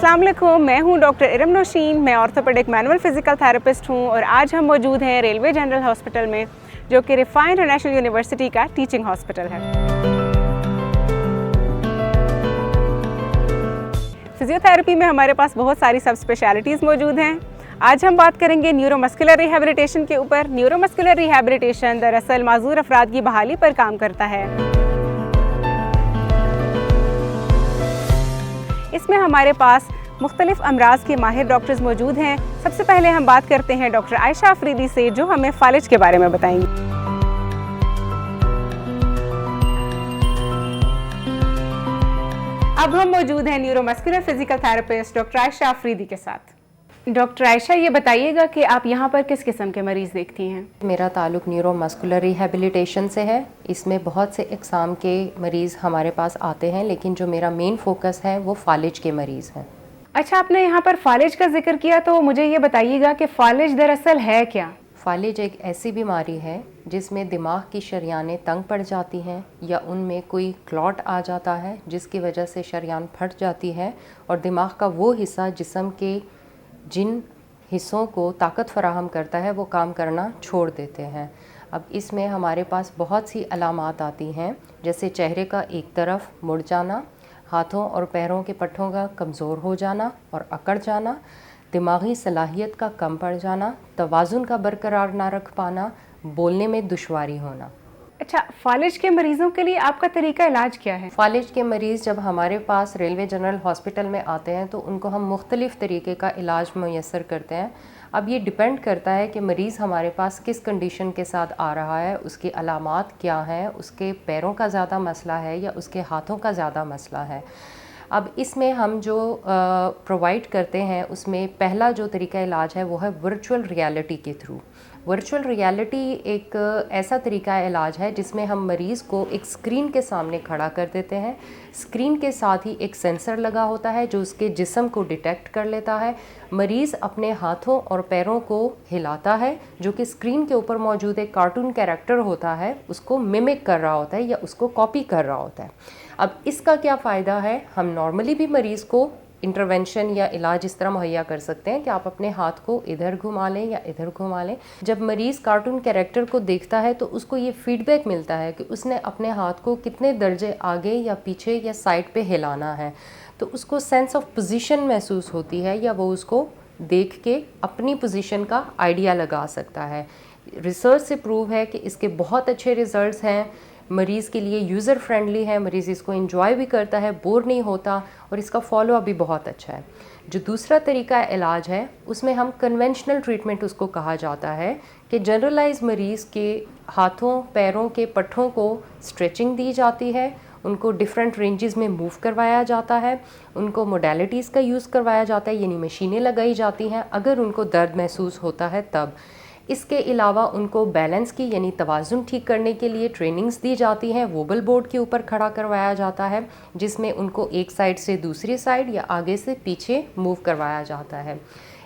अस्सलाम वालेकुम, मैं हूं डॉक्टर इरम नौशीन। मैं ऑर्थोपेडिक मैनुअल फिज़िकल थेरेपिस्ट हूं और आज हम मौजूद हैं रेलवे जनरल हॉस्पिटल में, जो कि रिफाइन इंटरनेशनल यूनिवर्सिटी का टीचिंग हॉस्पिटल है। फिजियोथेरेपी में हमारे पास बहुत सारी सब स्पेशलिटीज़ मौजूद हैं। आज हम बात करेंगे न्यूरोमस्कुलर रिहैबिलिटेशन के ऊपर। न्यूरोमस्कुलर रिहैबिलिटेशन दरअसल माजूर अफराद की बहाली पर काम करता है। इसमें हमारे पास मुख्तलिफ अमराज के माहिर डॉक्टर्स मौजूद हैं। सबसे पहले हम बात करते हैं डॉक्टर आयशा अफरीदी से, जो हमें फालिज के बारे में बताएंगी। अब हम मौजूद हैं neuromuscular physical therapist doctor Ayesha Afridi के साथ। डॉक्टर आयशा, ये बताइएगा कि आप यहाँ पर किस किस्म के मरीज़ देखती हैं? मेरा ताल्लुक़ न्यूरोमस्कुलर रिहैबिलिटेशन से है। इसमें बहुत से इक़साम के मरीज़ हमारे पास आते हैं, लेकिन जो मेरा मेन फोकस है वो फालिज के मरीज़ हैं। अच्छा, आपने यहाँ पर फालिज का जिक्र किया, तो मुझे ये बताइएगा कि फालिज दरअसल है क्या? फालिज एक ऐसी बीमारी है जिसमें दिमाग की शरियानें तंग पड़ जाती हैं या उनमें कोई क्लॉट आ जाता है, जिसकी वजह से शरियान फट जाती है और दिमाग का वो हिस्सा जिस्म के जिन हिस्सों को ताकत फराहम करता है वो काम करना छोड़ देते हैं। अब इसमें हमारे पास बहुत सी अलामात आती हैं, जैसे चेहरे का एक तरफ मुड़ जाना, हाथों और पैरों के पट्टों का कमज़ोर हो जाना और अकड़ जाना, दिमागी सलाहियत का कम पड़ जाना, तवाज़ुन का बरकरार ना रख पाना, बोलने में दुश्वारी होना। अच्छा, फालिज के मरीज़ों के लिए आपका तरीका इलाज क्या है? फालिज के मरीज़ जब हमारे पास रेलवे जनरल हॉस्पिटल में आते हैं तो उनको हम मुख्तलिफ़ तरीके का इलाज मुयस्सर करते हैं। अब ये डिपेंड करता है कि मरीज़ हमारे पास किस कंडीशन के साथ आ रहा है, उसकी अलामात क्या हैं, उसके पैरों का ज़्यादा मसला है या उसके हाथों का ज़्यादा मसला है। अब इसमें हम जो प्रोवाइड करते हैं उसमें पहला जो तरीका इलाज है वो है वर्चुअल रियलिटी के थ्रू। वर्चुअल रियलिटी एक ऐसा तरीका इलाज है जिसमें हम मरीज़ को एक स्क्रीन के सामने खड़ा कर देते हैं। स्क्रीन के साथ ही एक सेंसर लगा होता है जो उसके जिस्म को डिटेक्ट कर लेता है। मरीज़ अपने हाथों और पैरों को हिलाता है, जो कि स्क्रीन के ऊपर मौजूद एक कार्टून कैरेक्टर होता है उसको मिमिक कर रहा होता है या उसको कॉपी कर रहा होता है। अब इसका क्या फ़ायदा है, हम नॉर्मली भी मरीज़ को इंटरवेंशन या इलाज इस तरह मुहैया कर सकते हैं कि आप अपने हाथ को इधर घुमा लें या इधर घुमा लें। जब मरीज़ कार्टून कैरेक्टर को देखता है तो उसको ये फीडबैक मिलता है कि उसने अपने हाथ को कितने दर्जे आगे या पीछे या साइड पे हिलाना है, तो उसको सेंस ऑफ पोजीशन महसूस होती है या वो उसको देख के अपनी पोजीशन का आइडिया लगा सकता है। रिसर्च से प्रूव है कि इसके बहुत अच्छे रिजल्ट्स हैं, मरीज़ के लिए यूज़र फ्रेंडली है, मरीज़ इसको एंजॉय भी करता है, बोर नहीं होता और इसका फॉलो अप भी बहुत अच्छा है। जो दूसरा तरीका इलाज है उसमें हम कन्वेंशनल ट्रीटमेंट उसको कहा जाता है कि जनरलाइज मरीज़ के हाथों पैरों के पट्ठों को स्ट्रेचिंग दी जाती है, उनको डिफरेंट रेंजेस में मूव करवाया जाता है, उनको मोडेलिटीज़ का यूज़ करवाया जाता है, यानी मशीनें लगाई जाती हैं अगर उनको दर्द महसूस होता है तब। इसके अलावा उनको बैलेंस की यानी तवाज़ुन ठीक करने के लिए ट्रेनिंग्स दी जाती हैं। वोबल बोर्ड के ऊपर खड़ा करवाया जाता है जिसमें उनको एक साइड से दूसरी साइड या आगे से पीछे मूव करवाया जाता है।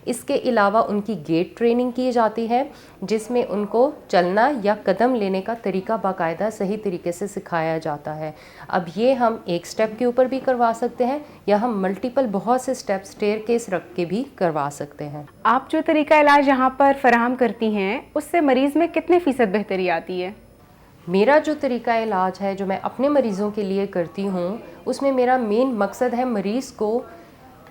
इसके अलावा उनकी गेट ट्रेनिंग की जाती है जिसमें उनको चलना या कदम लेने का तरीका बाकायदा सही तरीके से सिखाया जाता है। अब ये हम एक स्टेप के ऊपर भी करवा सकते हैं या हम मल्टीपल बहुत से स्टेप स्टेयरकेस रख के भी करवा सकते हैं। आप जो तरीका इलाज यहाँ पर फराहम करती हैं उससे मरीज़ में कितने फ़ीसद बेहतरी आती है? मेरा जो तरीका इलाज है जो मैं अपने मरीज़ों के लिए करती हूँ उसमें मेरा मेन मकसद है मरीज़ को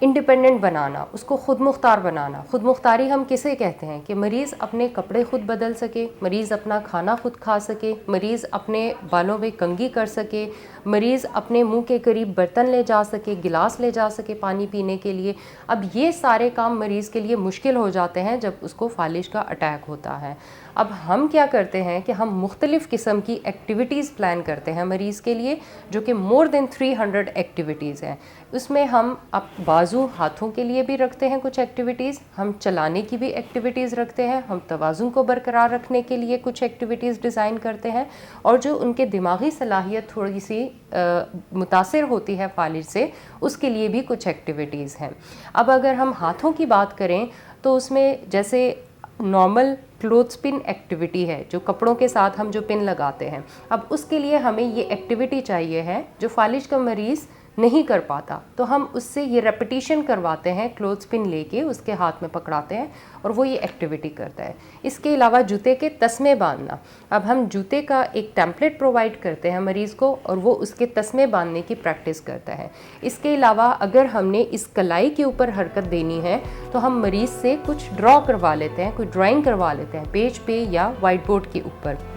इंडिपेंडेंट बनाना, उसको ख़ुद मुख्तार बनाना। ख़ुद मुख्तारी हम किसे कहते हैं कि मरीज़ अपने कपड़े ख़ुद बदल सके, मरीज़ अपना खाना ख़ुद खा सके, मरीज़ अपने बालों में कंघी कर सके, मरीज़ अपने मुंह के करीब बर्तन ले जा सके, गिलास ले जा सके पानी पीने के लिए। अब ये सारे काम मरीज़ के लिए मुश्किल हो जाते हैं जब उसको फालिज का अटैक होता है। अब हम क्या करते हैं कि हम मुख्तलिफ़ किस्म की एक्टिविटीज़ प्लान करते हैं मरीज़ के लिए, जो कि मोर देन 300 एक्टिविटीज़ हैं। उसमें हम अब बाजू हाथों के लिए भी रखते हैं कुछ एक्टिविटीज़, हम चलाने की भी एक्टिविटीज़ रखते हैं, हम तवाज़ुन को बरकरार रखने के लिए कुछ एक्टिविटीज़ डिज़ाइन करते हैं और जो उनके दिमागी सलाहियत थोड़ी सी मुतासिर होती है फालिज से, उसके लिए भी कुछ एक्टिविटीज़ हैं। अब अगर हम हाथों की बात करें तो उसमें जैसे नॉर्मल क्लोथ्स पिन एक्टिविटी है, जो कपड़ों के साथ हम जो पिन लगाते हैं, अब उसके लिए हमें ये एक्टिविटी चाहिए है जो फालिज का मरीज़ नहीं कर पाता तो हम उससे ये रेपिटेशन करवाते हैं, क्लोथ पिन लेके उसके हाथ में पकड़ाते हैं और वो ये एक्टिविटी करता है। इसके अलावा जूते के तस्मे बांधना, अब हम जूते का एक टेम्पलेट प्रोवाइड करते हैं मरीज़ को और वो उसके तस्मे बांधने की प्रैक्टिस करता है। इसके अलावा अगर हमने इस कलाई के ऊपर हरकत देनी है तो हम मरीज़ से कुछ ड्रॉ करवा लेते हैं, कोई ड्राइंग करवा लेते हैं पेज पे या वाइट बोर्ड के ऊपर।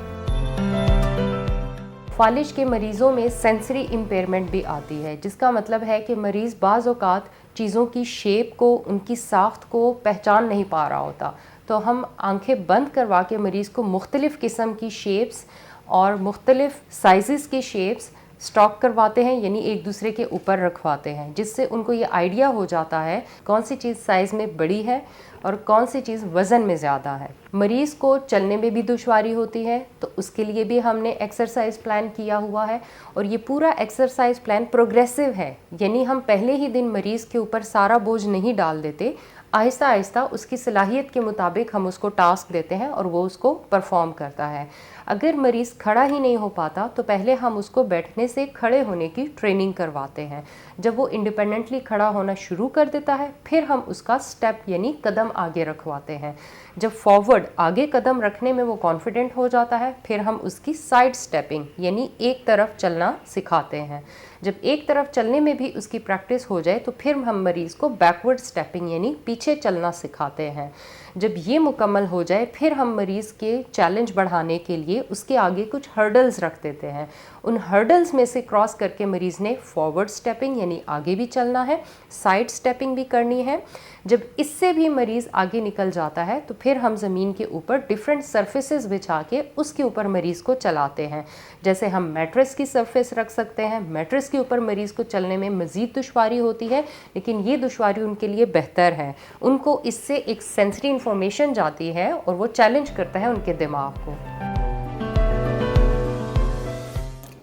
फालिज के मरीज़ों में सेंसरी इम्पेयरमेंट भी आती है, जिसका मतलब है कि मरीज़ बाज़ औक़ात चीज़ों की शेप को, उनकी साख्त को पहचान नहीं पा रहा होता, तो हम आंखें बंद करवा के मरीज़ को मुख्तलिफ़ किस्म की शेप्स और मुख्तलिफ़ साइज़ की शेप्स स्टॉक करवाते हैं, यानी एक दूसरे के ऊपर रखवाते हैं, जिससे उनको ये आइडिया हो जाता है कौन सी चीज़ साइज़ में बड़ी है और कौन सी चीज़ वज़न में ज़्यादा है। मरीज़ को चलने में भी दुश्वारी होती है तो उसके लिए भी हमने एक्सरसाइज प्लान किया हुआ है और ये पूरा एक्सरसाइज प्लान प्रोग्रेसिव है, यानी हम पहले ही दिन मरीज़ के ऊपर सारा बोझ नहीं डाल देते, आहिस्ता आहिस्ता उसकी सलाहियत के मुताबिक हम उसको टास्क देते हैं और वो उसको परफॉर्म करता है। अगर मरीज़ खड़ा ही नहीं हो पाता तो पहले हम उसको बैठने से खड़े होने की ट्रेनिंग करवाते हैं। जब वो इंडिपेंडेंटली खड़ा होना शुरू कर देता है फिर हम उसका स्टेप यानी कदम आगे रखवाते हैं। जब फॉरवर्ड आगे कदम रखने में वो कॉन्फिडेंट हो जाता है फिर हम उसकी साइड स्टेपिंग यानी एक तरफ चलना सिखाते हैं। जब एक तरफ चलने में भी उसकी प्रैक्टिस हो जाए तो फिर हम मरीज़ को बैकवर्ड स्टेपिंग यानी पीछे चलना सिखाते हैं। जब ये मुकम्मल हो जाए फिर हम मरीज़ के चैलेंज बढ़ाने के लिए उसके आगे कुछ हर्डल्स रख देते हैं। उन हर्डल्स में से क्रॉस करके मरीज़ ने फॉरवर्ड स्टेपिंग यानी आगे भी चलना है, साइड स्टेपिंग भी करनी है। जब इससे भी मरीज़ आगे निकल जाता है तो फिर हम ज़मीन के ऊपर डिफरेंट सरफेसेस बिछा के उसके ऊपर मरीज़ को चलाते हैं। जैसे हम मैट्रेस की सरफेस रख सकते हैं, मैट्रेस के ऊपर मरीज़ को चलने में मज़ीद दुश्वारी होती है लेकिन ये दुश्वारी उनके लिए बेहतर है, उनको इससे एक सेंसरी इंफॉर्मेशन जाती है और वो चैलेंज करता है उनके दिमाग को।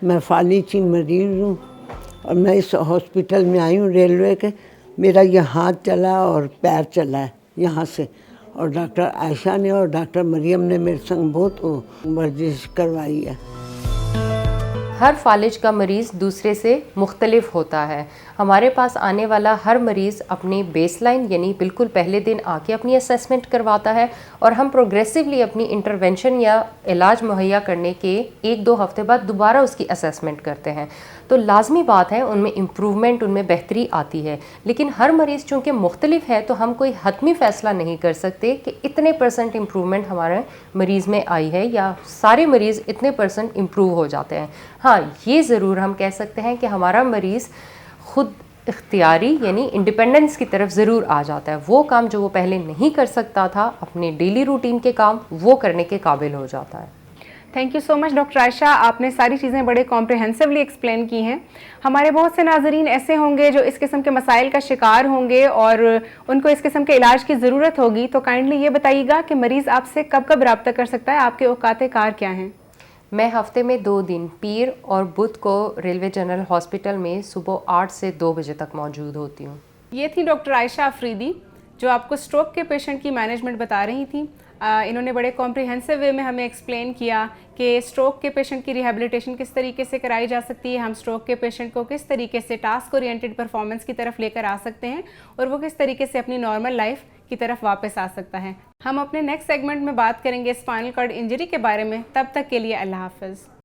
मैं फालिज की मरीज़ हूँ और मैं इस हॉस्पिटल में आई हूँ रेलवे के। मेरा ये हाथ चला और पैर चला है यहाँ से, और डॉक्टर आयशा ने और डॉक्टर मरियम ने मेरे संग बहुत वर्जिश करवाई है। हर फालिज का मरीज़ दूसरे से मुख्तलिफ होता है। हमारे पास आने वाला हर मरीज़ अपनी बेसलाइन यानी बिल्कुल पहले दिन आके अपनी असेसमेंट करवाता है और हम प्रोग्रेसिवली अपनी इंटरवेंशन या इलाज मुहैया करने के 1-2 हफ्ते बाद दोबारा उसकी असेसमेंट करते हैं। तो लाजमी बात है उनमें इम्प्रूवमेंट, उनमें बेहतरी आती है, लेकिन हर मरीज़ चूँकि मुख्तलिफ है तो हम कोई हतमी फ़ैसला नहीं कर सकते कि इतने % इम्प्रूवमेंट हमारे मरीज़ में आई है या सारे मरीज़ इतने % इम्प्रूव हो जाते हैं। हाँ, ये ज़रूर हम कह सकते हैं कि हमारा मरीज़ खुद इख्तियारी यानी इंडिपेंडेंस की तरफ ज़रूर आ जाता है। वो काम जो वो पहले नहीं कर सकता था, अपने डेली रूटीन के काम, वो करने के काबिल हो जाता है। Thank you so much doctor Ayesha, आपने सारी चीज़ें बड़े कॉम्प्रिहेंसिवली एक्सप्लेन की हैं। हमारे बहुत से नाजरीन ऐसे होंगे जो इस किस्म के मसाइल का शिकार होंगे और उनको इस किस्म के इलाज की ज़रूरत होगी, तो काइंडली ये बताइएगा कि मरीज़ आपसे कब कब रब्ता कर सकता है, आपके औकात कार क्या हैं? मैं हफ्ते में 2 दिन पीर और बुध को रेलवे जनरल हॉस्पिटल में सुबह 8 से 2 बजे तक मौजूद होती हूँ। ये थी डॉक्टर आयशा अफरीदी जो आपको स्ट्रोक के पेशेंट की मैनेजमेंट बता रही थी। इन्होंने बड़े कॉम्प्रिहेंसिव वे में हमें एक्सप्लेन किया कि स्ट्रोक के पेशेंट की रिहैबिलिटेशन किस तरीके से कराई जा सकती है, हम स्ट्रोक के पेशेंट को किस तरीके से टास्क ओरिएंटेड परफॉर्मेंस की तरफ लेकर आ सकते हैं और वो किस तरीके से अपनी नॉर्मल लाइफ की तरफ वापस आ सकता है। हम अपने नेक्स्ट सेगमेंट में बात करेंगे स्पाइनल कॉर्ड इंजरी के बारे में। तब तक के लिए अल्लाह हाफ़िज़।